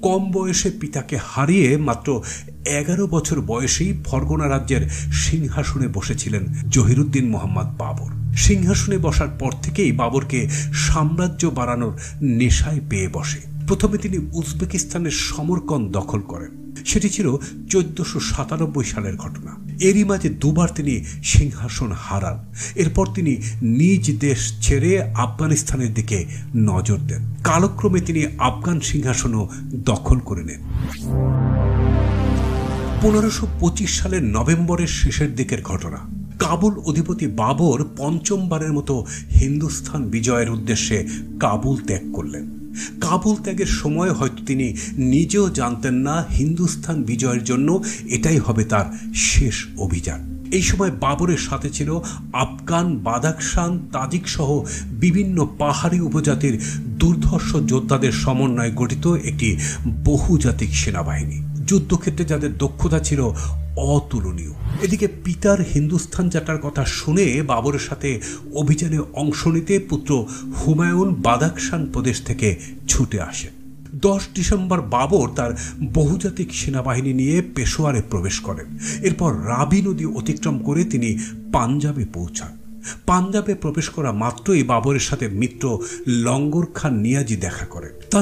কম বয়সে পিতাকে হারিয়ে মাত্র 11 বছর বয়সেই ফরগনা রাজ্যের সিংহাসনে বসেছিলেন জহিরুদ্দিন মোহাম্মদ বাবর। সিংহাসনে বসার পর থেকেই বাবরকে সাম্রাজ্য বাড়ানোর নেশায় পেয়ে বসে। প্রথমে তিনি উজবেকিস্তানের সমরকন্দ দখল করেন, সেটি ছিল 1497 সালের ঘটনা। এরই মাঝে দুবার তিনি সিংহাসন হারান। এরপর তিনি নিজ দেশ ছেড়ে আফগানিস্তানের দিকে নজর দেন। কালক্রমে তিনি আফগান সিংহাসনও দখল করে নেন। 1525 সালের নভেম্বরের শেষের দিকের ঘটনা। কাবুল অধিপতি বাবর পঞ্চমবারের মতো হিন্দুস্তান বিজয়ের উদ্দেশ্যে কাবুল ত্যাগ করলেন। কাবুল ত্যাগের সময় হয়তো তিনি নিজেও জানতেন না হিন্দুস্তান বিজয়ের জন্য এটাই হবে তার শেষ অভিযান। এই সময় বাবরের সাথে ছিল আফগান, বাদাখশান, তাজিক সহ বিভিন্ন পাহাড়ি উপজাতির দুর্ধর্ষ যোদ্ধাদের সমন্বয়ে গঠিত একটি বহুজাতিক সেনাবাহিনী। যুদ্ধক্ষেত্রে যাদের দক্ষতা ছিল অতুলনীয়। এদিকে পিতার হিন্দুস্তান যাত্রার কথা শুনে বাবরের সাথে অভিযানে অংশ নিতে পুত্র হুমায়ুন বাদাখশান প্রদেশ থেকে ছুটে আসেন। 10 ডিসেম্বর বাবর তার বহুজাতিক সেনাবাহিনী নিয়ে পেশোয়ারে প্রবেশ করেন। এরপর রাবি নদী অতিক্রম করে তিনি পাঞ্জাবে পৌঁছান। পাঞ্জাবে প্রবেশ করা মাত্রই বাবরের সাথে মিত্র লঙ্গর খান নিয়াজি দেখা করেন। তার